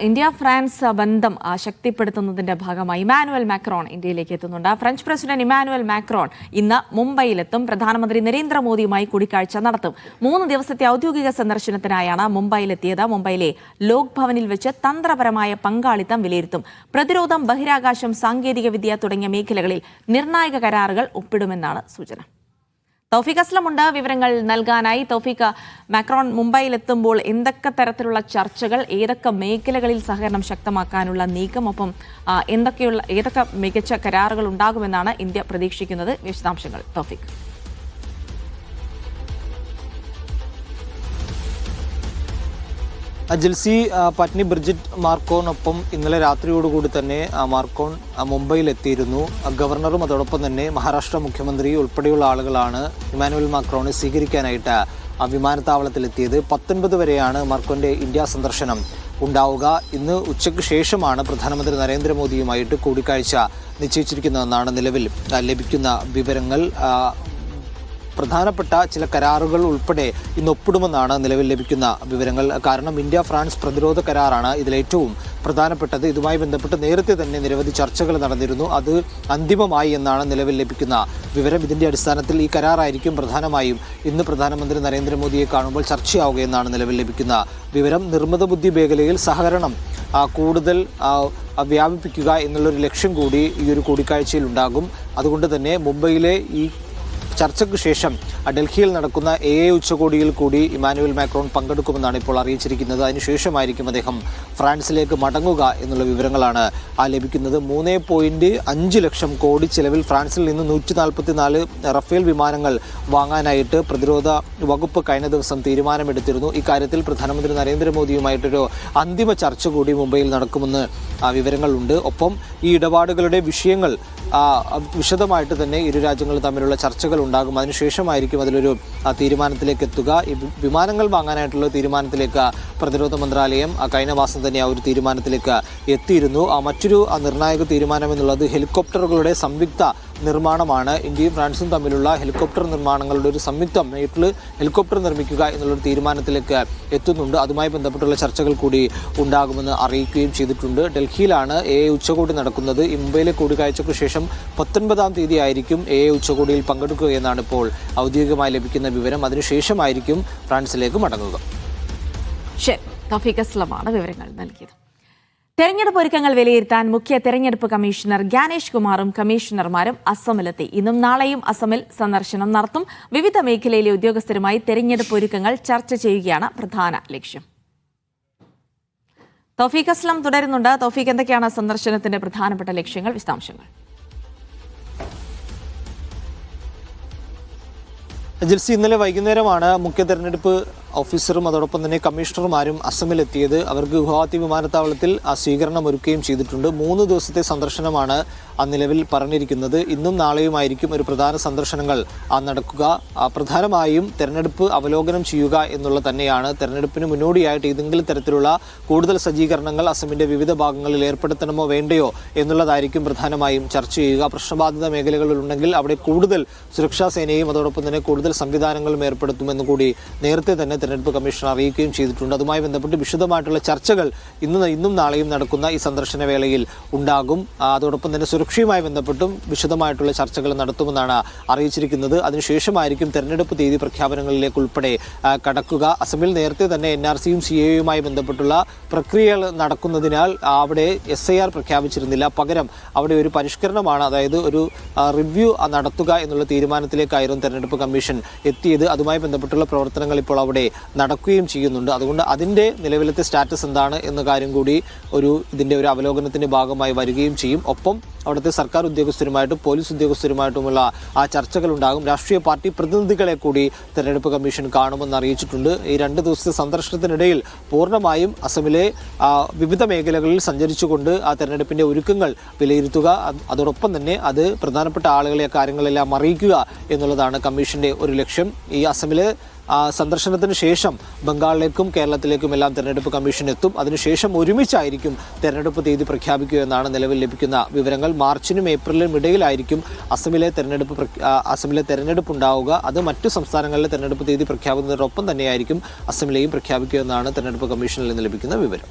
India France ബന്ധം ശക്തിപ്പെടുത്തുന്നതിന്റെ ഭാഗമായി Emmanuel Macron ഇന്ത്യയിലേക്ക് എത്തുന്നുണ്ട്. ഫ്രഞ്ച് പ്രസിഡന്റ് ഇമാനുവൽ മാക്രോൺ ഇന്ന് മുംബൈയിലെത്തും. പ്രധാനമന്ത്രി നരേന്ദ്രമോദിയുമായി കൂടിക്കാഴ്ച നടത്തും. 3 ദിവസത്തെ ഔദ്യോഗിക സന്ദർശനത്തിനായാണ് മുംബൈയിലെത്തിയത്. മുംബൈയിലെ ലോക് ഭവനിൽ വെച്ച് തന്ത്രപരമായ പങ്കാളിത്തം വിലയിരുത്തും. പ്രതിരോധം, ബഹിരാകാശം, സാങ്കേതികവിദ്യ തുടങ്ങിയ മേഖലകളിൽ നിർണായക കരാറുകൾ ഒപ്പിടുമെന്നാണ് സൂചന. തൗഫീഖ് അസ്ലമുണ്ട് വിവരങ്ങൾ നൽകാനായി. തൗഫീഖ്, മാക്രോൺ മുംബൈയിലെത്തുമ്പോൾ എന്തൊക്കെ തരത്തിലുള്ള ചർച്ചകൾ, ഏതൊക്കെ മേഖലകളിൽ സഹകരണം ശക്തമാക്കാനുള്ള നീക്കം, ഒപ്പം ഏതൊക്കെ മികച്ച കരാറുകൾ ഉണ്ടാകുമെന്നാണ് ഇന്ത്യ പ്രതീക്ഷിക്കുന്നത്? വിശദാംശങ്ങൾ തൗഫീഖ്. ജിൽസി, പത്നി ബ്രിജിറ്റ് മാർക്കോനൊപ്പം ഇന്നലെ രാത്രിയോടുകൂടി തന്നെ മാർക്കോൺ മുംബൈയിലെത്തിയിരുന്നു. ഗവർണറും അതോടൊപ്പം തന്നെ മഹാരാഷ്ട്ര മുഖ്യമന്ത്രി ഉൾപ്പെടെയുള്ള ആളുകളാണ് ഇമാനുവൽ മാക്രോണെ സ്വീകരിക്കാനായിട്ട് വിമാനത്താവളത്തിലെത്തിയത്. 19 വരെയാണ് മാർക്കോന്റെ ഇന്ത്യ സന്ദർശനം ഉണ്ടാവുക. ഇന്ന് ഉച്ചയ്ക്ക് ശേഷമാണ് പ്രധാനമന്ത്രി നരേന്ദ്രമോദിയുമായിട്ട് കൂടിക്കാഴ്ച നിശ്ചയിച്ചിരിക്കുന്നതെന്നാണ് നിലവിൽ ലഭിക്കുന്ന വിവരങ്ങൾ. പ്രധാനപ്പെട്ട ചില കരാറുകൾ ഉൾപ്പെടെ ഇന്ന് ഒപ്പിടുമെന്നാണ് നിലവിൽ ലഭിക്കുന്ന വിവരങ്ങൾ. കാരണം ഇന്ത്യ ഫ്രാൻസ് പ്രതിരോധ കരാറാണ് ഇതിലേറ്റവും പ്രധാനപ്പെട്ടത്. ഇതുമായി ബന്ധപ്പെട്ട് നേരത്തെ തന്നെ നിരവധി ചർച്ചകൾ നടന്നിരുന്നു. അത് അന്തിമമായി എന്നാണ് നിലവിൽ ലഭിക്കുന്ന വിവരം. ഇതിന്റെ അടിസ്ഥാനത്തിൽ ഈ കരാറായിരിക്കും പ്രധാനമായും ഇന്ന് പ്രധാനമന്ത്രി നരേന്ദ്രമോദിയെ കാണുമ്പോൾ ചർച്ചയാവുകയെന്നാണ് നിലവിൽ ലഭിക്കുന്ന വിവരം. നിർമ്മിത ബുദ്ധി മേഖലയിൽ സഹകരണം കൂടുതൽ വ്യാപിപ്പിക്കുക എന്നുള്ളൊരു ലക്ഷ്യം കൂടി ഈ ഒരു കൂടിക്കാഴ്ചയിൽ ഉണ്ടാകും. അതുകൊണ്ട് തന്നെ മുംബൈയിലെ ഈ ചർച്ചയ്ക്ക് ശേഷം ഡൽഹിയിൽ നടക്കുന്ന AA ഉച്ചകോടിയിൽ കൂടി ഇമാനുവൽ മാക്രോൺ പങ്കെടുക്കുമെന്നാണ് ഇപ്പോൾ അറിയിച്ചിരിക്കുന്നത്. അതിനുശേഷമായിരിക്കും അദ്ദേഹം ഫ്രാൻസിലേക്ക് മടങ്ങുക എന്നുള്ള വിവരങ്ങളാണ് ലഭിക്കുന്നത്. 3.5 ലക്ഷം കോടി ചെലവിൽ ഫ്രാൻസിൽ നിന്ന് 144 റഫേൽ വിമാനങ്ങൾ വാങ്ങാനായിട്ട് പ്രതിരോധ വകുപ്പ് കഴിഞ്ഞ ദിവസം തീരുമാനമെടുത്തിരുന്നു. ഇക്കാര്യത്തിൽ പ്രധാനമന്ത്രി നരേന്ദ്രമോദിയുമായിട്ടൊരു അന്തിമ ചർച്ച കൂടി മുംബൈയിൽ നടക്കുമെന്ന് വിവരങ്ങളുണ്ട്. ഒപ്പം ഈ ഇടപാടുകളുടെ വിഷയങ്ങൾ വിശദമായിട്ട് തന്നെ ഇരു രാജ്യങ്ങളും തമ്മിലുള്ള ചർച്ചകൾ ഉണ്ടാകും. അതിനുശേഷമായിരിക്കും അതിലൊരു തീരുമാനത്തിലേക്ക് എത്തുക. ഈ വിമാനങ്ങൾ വാങ്ങാനായിട്ടുള്ള തീരുമാനത്തിലേക്ക് പ്രതിരോധ മന്ത്രാലയം കഴിഞ്ഞ മാസം തന്നെ ആ ഒരു തീരുമാനത്തിലേക്ക് എത്തിയിരുന്നു. മറ്റൊരു നിർണായക തീരുമാനം എന്നുള്ളത് ഹെലികോപ്റ്ററുകളുടെ സംയുക്ത നിർമ്മാണമാണ്. ഇന്ത്യയും ഫ്രാൻസും തമ്മിലുള്ള ഹെലികോപ്റ്റർ നിർമ്മാണങ്ങളുടെ ഒരു സംയുക്തം നാട്ടിൽ ഹെലികോപ്റ്റർ നിർമ്മിക്കുക എന്നുള്ളൊരു തീരുമാനത്തിലേക്ക് എത്തുന്നുണ്ട്. അതുമായി ബന്ധപ്പെട്ടുള്ള ചർച്ചകൾ കൂടി ഉണ്ടാകുമെന്ന് അറിയിക്കുകയും ചെയ്തിട്ടുണ്ട്. ഡൽഹിയിലാണ് AA ഉച്ചകോടി നടക്കുന്നത്. ഈ മുംബൈയിലെ കൂടിക്കാഴ്ചയ്ക്ക് ശേഷം 19-ാം തീയതി ആയിരിക്കും AA ഉച്ചകോടിയിൽ പങ്കെടുക്കുകയെന്നാണ് ഇപ്പോൾ ഔദ്യോഗികമായി ലഭിക്കുന്ന വിവരം. അതിനുശേഷമായിരിക്കും ഫ്രാൻസിലേക്ക് മടങ്ങുക. ശരി, തൗഫീഖ് അസ്ലമാണ് വിവരങ്ങൾ നൽകിയത്. തെരഞ്ഞെടുപ്പ് ഒരുക്കങ്ങൾ വിലയിരുത്താൻ മുഖ്യ തെരഞ്ഞെടുപ്പ് കമ്മീഷണർ ജ്ഞാനേഷ് കുമാറും കമ്മീഷണർമാരും അസമിലെത്തി. ഇന്നും നാളെയും അസമിൽ സന്ദർശനം നടത്തും. വിവിധ മേഖലയിലെ ഉദ്യോഗസ്ഥരുമായി തെരഞ്ഞെടുപ്പ് ഒരുക്കങ്ങൾ ചർച്ച ചെയ്യുകയാണ് പ്രധാന ലക്ഷ്യം. തൗഫീഖ് അസ്ലം തുടരുന്നുണ്ട്. തൗഫീഖ്, എന്തൊക്കെയാണ് സന്ദർശനത്തിന്റെ പ്രധാനപ്പെട്ട ലക്ഷ്യങ്ങൾ, വിശദാംശങ്ങൾ? ജിൽസി, ഇന്നലെ വൈകുന്നേരമാണ് മുഖ്യ തെരഞ്ഞെടുപ്പ് ഓഫീസറും അതോടൊപ്പം തന്നെ കമ്മീഷണർമാരും അസമിലെത്തിയത്. അവർക്ക് ഗുവാഹത്തി വിമാനത്താവളത്തിൽ സ്വീകരണം ഒരുക്കുകയും ചെയ്തിട്ടുണ്ട്. 3 ദിവസത്തെ സന്ദർശനമാണ് നിലവിൽ പറഞ്ഞിരിക്കുന്നത്. ഇന്നും നാളെയുമായിരിക്കും ഒരു പ്രധാന സന്ദർശനങ്ങൾ നടക്കുക. പ്രധാനമായും തെരഞ്ഞെടുപ്പ് അവലോകനം ചെയ്യുക എന്നുള്ള തന്നെയാണ്. തെരഞ്ഞെടുപ്പിന് മുന്നോടിയായിട്ട് ഏതെങ്കിലും തരത്തിലുള്ള കൂടുതൽ സജ്ജീകരണങ്ങൾ അസമിന്റെ വിവിധ ഭാഗങ്ങളിൽ ഏർപ്പെടുത്തണമോ വേണ്ടയോ എന്നുള്ളതായിരിക്കും പ്രധാനമായും ചർച്ച ചെയ്യുക. പ്രശ്നബാധിത മേഖലകളിലുണ്ടെങ്കിൽ അവിടെ കൂടുതൽ സുരക്ഷാ സേനയും അതോടൊപ്പം തന്നെ കൂടുതൽ സംവിധാനങ്ങളും ഏർപ്പെടുത്തുമെന്ന് കൂടി നേരത്തെ തന്നെ തെരഞ്ഞെടുപ്പ് കമ്മീഷൻ അറിയിക്കുകയും ചെയ്തിട്ടുണ്ട്. അതുമായി ബന്ധപ്പെട്ട് വിശദമായിട്ടുള്ള ചർച്ചകൾ ഇന്നും നാളെയും നടക്കുന്ന ഈ സന്ദർശന വേളയിൽ ഉണ്ടാകും. അതോടൊപ്പം തന്നെ സുരക്ഷയുമായി ബന്ധപ്പെട്ടും വിശദമായിട്ടുള്ള ചർച്ചകൾ നടത്തുമെന്നാണ് അറിയിച്ചിരിക്കുന്നത്. അതിനുശേഷമായിരിക്കും തെരഞ്ഞെടുപ്പ് തീയതി പ്രഖ്യാപനങ്ങളിലേക്ക് ഉൾപ്പെടെ കടക്കുക. അസമിൽ നേരത്തെ തന്നെ NRCയും CAAയുമായി ബന്ധപ്പെട്ടുള്ള പ്രക്രിയകൾ നടക്കുന്നതിനാൽ അവിടെ SIR പ്രഖ്യാപിച്ചിരുന്നില്ല. പകരം അവിടെ ഒരു പരിഷ്കരണമാണ്, അതായത് ഒരു റിവ്യൂ നടത്തുക എന്നുള്ള തീരുമാനത്തിലേക്കായിരുന്നു തെരഞ്ഞെടുപ്പ് കമ്മീഷൻ എത്തിയത്. അതുമായി ബന്ധപ്പെട്ടുള്ള പ്രവർത്തനങ്ങൾ ഇപ്പോൾ അവിടെ നടക്കുകയും ചെയ്യുന്നുണ്ട്. അതുകൊണ്ട് അതിൻ്റെ നിലവിലത്തെ സ്റ്റാറ്റസ് എന്താണ് എന്ന കാര്യം കൂടി ഇതിൻ്റെ ഒരു അവലോകനത്തിൻ്റെ ഭാഗമായി വരികയും ചെയ്യും. ഒപ്പം അവിടുത്തെ സർക്കാർ ഉദ്യോഗസ്ഥരുമായിട്ടും പോലീസ് ഉദ്യോഗസ്ഥരുമായിട്ടുമുള്ള ചർച്ചകൾ ഉണ്ടാകും. രാഷ്ട്രീയ പാർട്ടി പ്രതിനിധികളെ കൂടി തെരഞ്ഞെടുപ്പ് കമ്മീഷൻ കാണുമെന്ന് അറിയിച്ചിട്ടുണ്ട്. ഈ 2 ദിവസത്തെ സന്ദർശനത്തിനിടയിൽ പൂർണ്ണമായും അസമിലെ വിവിധ മേഖലകളിൽ സഞ്ചരിച്ചുകൊണ്ട് ആ തെരഞ്ഞെടുപ്പിൻ്റെ ഒരുക്കങ്ങൾ വിലയിരുത്തുക, അതോടൊപ്പം തന്നെ അത് പ്രധാനപ്പെട്ട ആളുകളെ കാര്യങ്ങളെല്ലാം അറിയിക്കുക എന്നുള്ളതാണ് കമ്മീഷന്റെ ഒരു ലക്ഷ്യം. ഈ അസമിലെ സന്ദർശനത്തിന് ശേഷം ബംഗാളിലേക്കും കേരളത്തിലേക്കും എല്ലാം തെരഞ്ഞെടുപ്പ് കമ്മീഷൻ എത്തും. അതിനുശേഷം ഒരുമിച്ചായിരിക്കും തെരഞ്ഞെടുപ്പ് തീയതി പ്രഖ്യാപിക്കുക എന്നാണ് നിലവിൽ ലഭിക്കുന്ന വിവരങ്ങൾ. മാർച്ചിനും ഏപ്രിലിനും ഇടയിലായിരിക്കും അസമിലെ തെരഞ്ഞെടുപ്പ് ഉണ്ടാവുക. അത് മറ്റു സംസ്ഥാനങ്ങളിലെ തെരഞ്ഞെടുപ്പ് തീയതി പ്രഖ്യാപിക്കുന്നതിനൊപ്പം തന്നെയായിരിക്കും അസമിലെയും പ്രഖ്യാപിക്കുക എന്നാണ് തെരഞ്ഞെടുപ്പ് കമ്മീഷനിൽ നിന്ന് ലഭിക്കുന്ന വിവരം.